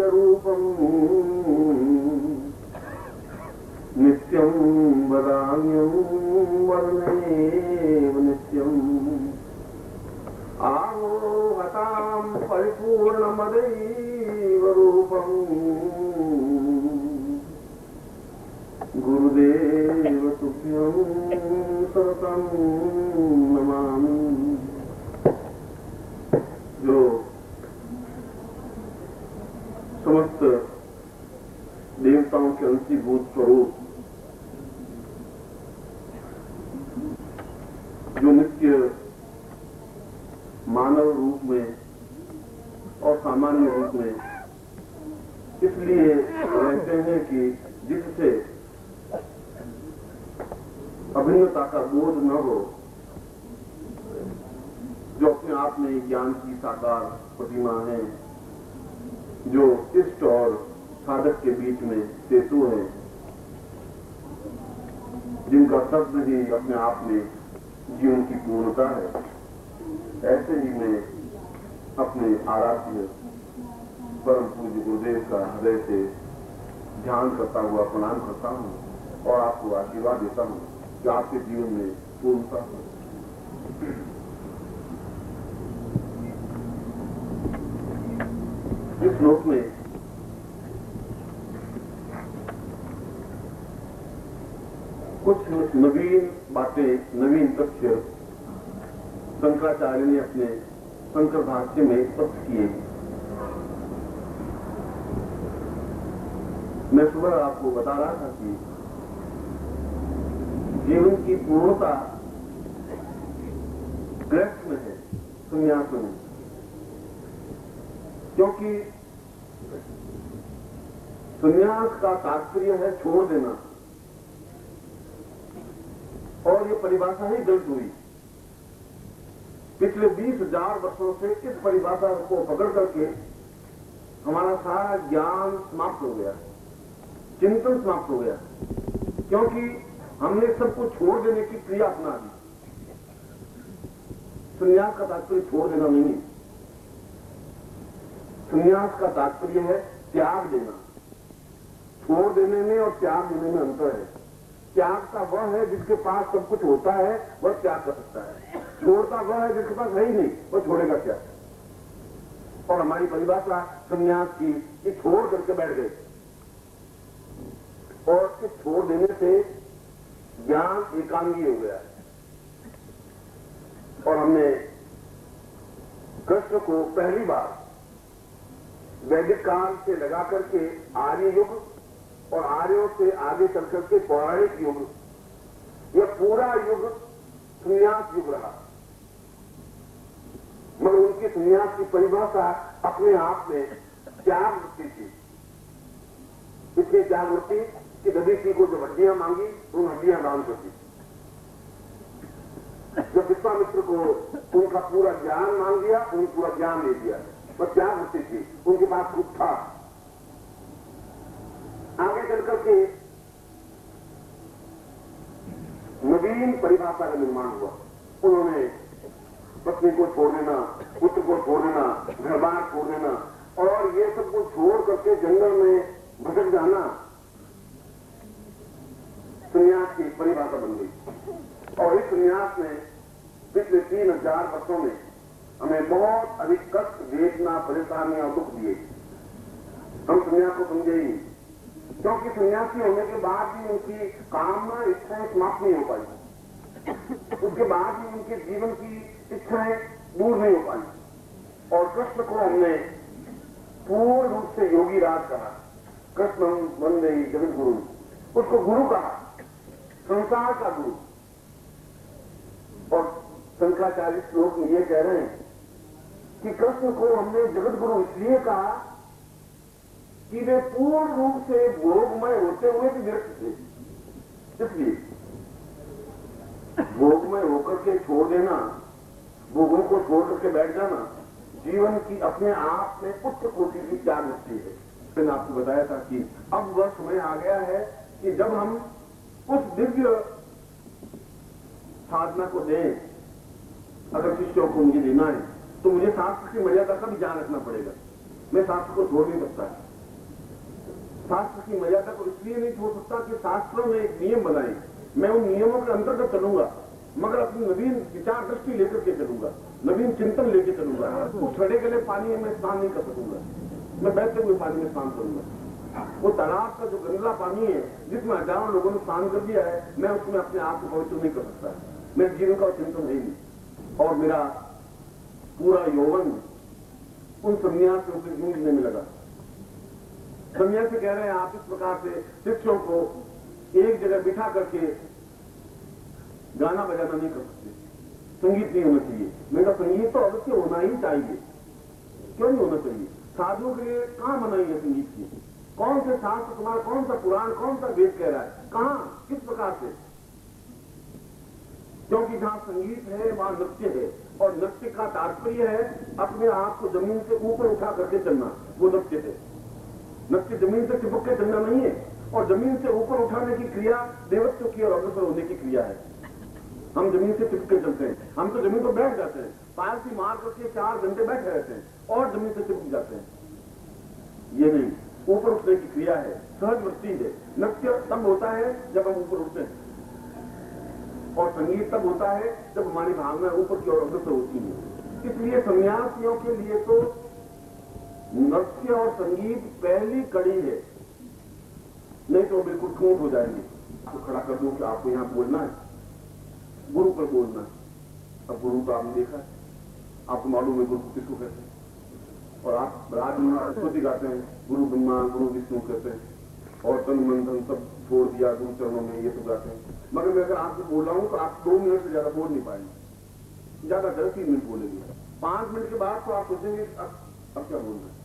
नित्य रूपम नित्यं वदाम्यं वर्णेव नित्यम् आरोहतां परिपूर्णमदैव रूपम् गुरुदेव तुभ्यं सततं नमामि। जो समस्त देवताओं के अंशीभूत स्वरूप, जो नित्य मानव रूप में और सामान्य रूप में इसलिए रहते हैं कि जिससे अभिन्नता का बोध न हो, जो अपने आप में ज्ञान की साकार प्रतिमा है, जो इष्ट और साधक के बीच में सेतु है, जिनका शब्द ही अपने आप में जीवन की पूर्णता है। ऐसे ही मैं अपने आराध्य परम पूज्य गुरुदेव का हृदय से ध्यान करता हुआ प्रणाम करता हूँ और आपको आशीर्वाद देता हूँ कि आपके जीवन में पूर्णता हो। इस श्लोक में कुछ नवीन बातें, नवीन तथ्य शंकराचार्य ने अपने शंकर भाष्य में स्पष्ट किए। मैं सुबह आपको बता रहा था कि जीवन की पूर्णता गृहस्थ में है, संन्यास में, क्योंकि संन्यास का तात्पर्य है छोड़ देना, और ये परिभाषा ही गलत हुई। पिछले 20,000 वर्षों से इस परिभाषा को पकड़ करके हमारा सारा ज्ञान समाप्त हो गया, चिंतन समाप्त हो गया, क्योंकि हमने सबको छोड़ देने की क्रिया अपना दी। संन्यास का तात्पर्य छोड़ देना नहीं, संन्यास का तात्पर्य है त्याग देना। छोड़ देने में और त्याग देने में अंतर है। त्याग का वह है जिसके पास सब कुछ होता है, वह त्याग कर सकता है। छोड़ता वह है जिसके पास है ही नहीं, वह छोड़ेगा क्या। और हमारी परिभाषा संन्यास की कि छोड़ करके बैठ गए, और इस छोड़ देने से ज्ञान एकांगी हो गया है। और हमने कृष्ण को पहली बार वैदिक काल से लगा करके आर्य युग और आर्यों से आगे चल करके पौराणिक युग, यह पूरा युग संन्यास युग रहा। मगर उनकी संन्यास की परिभाषा अपने आप में त्याग वृत्ति थी। इसलिए त्याग वृत्ति कि दधीची को जब हड्डियां मांगी तो उन हड्डियां दान करती। जब विश्वामित्र को उनका पूरा ज्ञान मांग दिया, उन्हें पूरा ज्ञान दे दिया। वह त्याग वृत्ति थी, उनके पास कुछ था। आगे चल करके नवीन परिभाषा का निर्माण हुआ। उन्होंने पत्नी को छोड़ देना, पुत्र को छोड़ देना, घर बार छोड़ देना, और ये सब को छोड़ करके जंगल में भटक जाना संन्यास की परिभाषा बन गई। और इस संन्यास में पिछले 3,000 वर्षों में हमें बहुत अधिक कष्ट, वेदना, परेशानियां, दुख दिए। हम संन्यास को समझे ही, क्योंकि सन्यासी होने के बाद भी उनकी कामना, इच्छाएं समाप्त नहीं हो पाई। उसके बाद भी उनके जीवन की इच्छाएं दूर नहीं हो पाई। और कृष्ण को हमने पूर्ण रूप से योगी राज कहा। कृष्ण वंदे जगत गुरु, उसको गुरु कहा, संसार का गुरु। और शंकराचार्य श्लोक में ये कह रहे हैं कि कृष्ण को हमने जगत गुरु इसलिए कहा कि वे पूर्ण रूप से भोगमय होते हुए भी विरक्त थे। इसलिए भोगमय होकर के छोड़ देना, भोगों को छोड़ करके बैठ जाना, जीवन की अपने आप में उच्च कोटि की त्याग वृत्ति है। मैंने आपको बताया था कि अब वह समय आ गया है कि जब हम उस दिव्य साधना को दें। अगर शिष्यों को मुझे देना है तो मुझे शास्त्र की मर्यादा का भी ध्यान रखना पड़ेगा। मैं शास्त्र को छोड़ नहीं सकता। शास्त्र की मर्यादा को इसलिए नहीं छोड़ सकता कि शास्त्रों में एक नियम बनाए, मैं उन नियमों के अंतर्गत चलूंगा, मगर अपनी नवीन विचार दृष्टि लेकर के चलूंगा, नवीन चिंतन लेके चलूंगा। उस सड़े गले पानी में मैं स्नान नहीं कर सकूंगा, मैं बहते हुए पानी में स्नान करूंगा। वो तालाब का जो गंदा पानी है जिसमें हजारों लोगों ने स्नान कर दिया है, मैं उसमें अपने आप को पवित्र नहीं कर सकता। मेरे जीवन का चिंतन है नहीं, और मेरा पूरा यौवन उन संन्यास से उसे जूझने में लगा। संन्यासी कह रहे हैं आप इस प्रकार से शिष्यों को एक जगह बिठा करके गाना बजाना नहीं कर सकते, संगीत नहीं होना चाहिए। मेरा संगीत तो अवश्य होना ही चाहिए, क्यों नहीं होना चाहिए? साधुओं के लिए कहां मनाई है संगीत की? कौन से शास्त्र तुम्हारा, कौन सा पुराण, कौन सा वेद कह रहा है? कहां, किस प्रकार से? क्योंकि जहां संगीत है वहां नृत्य है, और नृत्य का तात्पर्य है अपने आप को जमीन से ऊपर उठा करके चलना, वो नृत्य है। नृत्य जमीन से चिपक के चलना नहीं है, और जमीन से ऊपर उठाने की क्रिया देवत्व की और अग्रसर होने की क्रिया है। हम जमीन से चिपक के चलते हैं, हम तो जमीन पर बैठ जाते हैं, पैर की मार करके 4 घंटे बैठे रहते हैं और जमीन से चिपक जाते हैं। ये नहीं, ऊपर उठने की क्रिया है, सहज वृत्ति है। नृत्य तब होता है जब हम ऊपर उठते हैं, और संगीत तब होता है जब हमारी भावना ऊपर की ओर अग्रसर होती है। इसलिए सन्यासियों के लिए तो नृत्य और संगीत पहली कड़ी है, नहीं तो बिल्कुल ठूंठ हो जाएंगे। आपको खड़ा कर दूं कि आपको यहां बोलना है, गुरु पर बोलना है। अब गुरु तो आपने देखा है, आपको मालूम है गुरु किसको कहते हैं, और आप राज में स्तुति गाते हैं, गुरु ब्रह्मा गुरु विष्णु कहते हैं, और तन मन धन सब छोड़ दिया गुरु चरणों में, ये तो गाते हैं। मगर मैं अगर आपको बोल रहा हूं तो आप 2 मिनट से ज्यादा बोल नहीं पाएंगे, ज्यादा 3 मिनट बोलेंगे। 5 मिनट के बाद तो आप सोचेंगे अब क्या बोलना है।